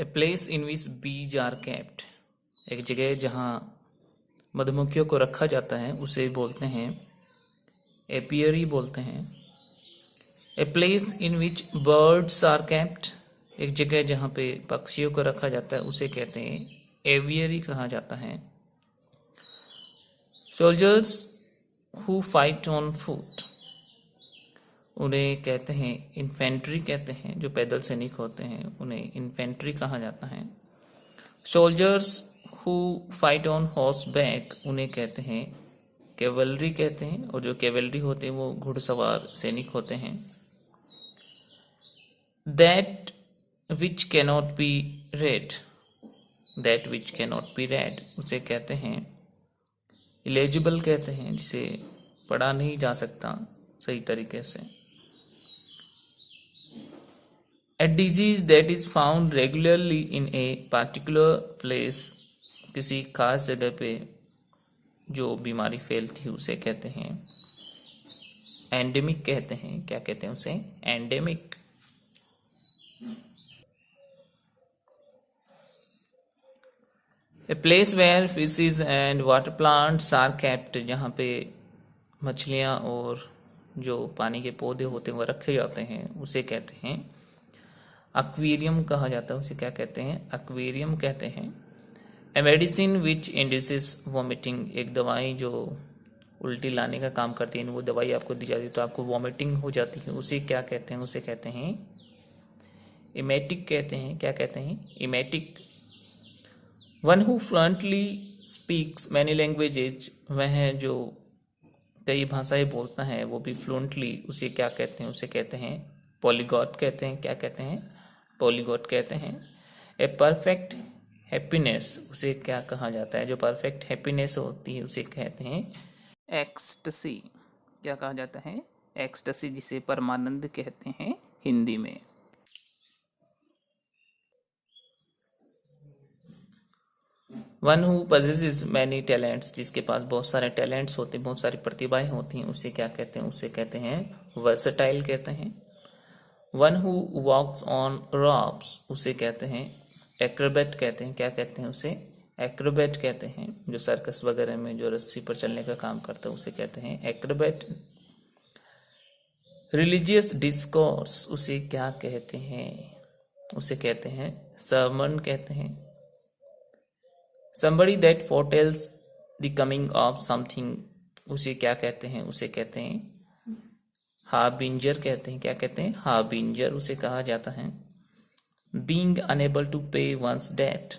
A place in which bees are kept, एक जगह जहाँ मधुमक्खियों को रखा जाता है उसे बोलते हैं एपियरी बोलते हैं। A place in which birds are kept, एक जगह जहाँ पे पक्षियों को रखा जाता है उसे कहते हैं एवियरी कहा जाता है। Soldiers who fight on foot, उन्हें कहते हैं इन्फेंट्री कहते हैं। जो पैदल सैनिक होते हैं उन्हें इन्फेंट्री कहा जाता है। Soldiers who fight on horse back, उन्हें कहते हैं कैवलरी कहते हैं। और जो कैवलरी होते हैं वो घुड़सवार सैनिक होते हैं। That which cannot be red, that which cannot be red, उसे कहते हैं इलेजिबल कहते हैं, जिसे पढ़ा नहीं जा सकता सही तरीके से। A disease that is found regularly in a particular place, किसी खास जगह पे जो बीमारी फैलती है उसे कहते हैं एंडेमिक कहते हैं। क्या कहते हैं उसे? Endemic. A place where fishes and water plants are kept, जहाँ पे मछलियाँ और जो पानी के पौधे होते हैं वो रखे जाते हैं उसे कहते हैं एक्वेरियम कहा जाता है। उसे क्या कहते हैं? एक्वेरियम कहते हैं। A medicine which induces vomiting, एक दवाई जो उल्टी लाने का काम करती है, वो दवाई आपको दी जाती है तो आपको वॉमिटिंग हो जाती है, उसे क्या कहते हैं? उसे कहते हैं इमेटिक कहते हैं। क्या कहते हैं? Emetic. One who fluently speaks many languages, वह जो कई भाषाएं बोलता है वो भी फ्लुएंटली, उसे क्या कहते हैं? उसे कहते हैं पॉलीगॉट कहते हैं। क्या कहते हैं? पॉलीगॉट कहते हैं। ए परफेक्ट हैप्पीनेस, उसे क्या कहा जाता है? जो परफेक्ट हैप्पीनेस होती है उसे कहते हैं एक्सटसी। क्या कहा जाता है? एक्सटसी, जिसे परमानंद कहते हैं हिंदी में। One who possesses many talents, जिसके पास बहुत सारे टैलेंट्स होते हैं, बहुत सारी प्रतिभाएं होती हैं, उसे क्या कहते हैं? उसे कहते हैं वर्सेटाइल कहते हैं। One who walks on ropes, उसे कहते हैं एक्रोबैट कहते हैं। क्या कहते हैं उसे? एक्रोबैट कहते हैं। जो सर्कस वगैरह में जो रस्सी पर चलने का काम करता है उसे कहते हैं एक्रोबैट। रिलीजियस डिस्कोर्स, उसे क्या कहते हैं? उसे कहते हैं सर्मन कहते हैं। somebody that foretells the coming of something, उसे क्या कहते हैं? उसे कहते हैं हार्बिंजर कहते हैं। क्या कहते हैं? हार्बिंजर उसे कहा जाता है। being unable to pay one's debt,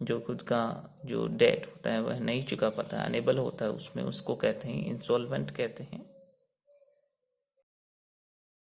जो खुद का जो डेट होता है वह नहीं चुका पाता, अनेबल होता है उसमें, उसको कहते हैं इंसॉल्वेंट कहते हैं।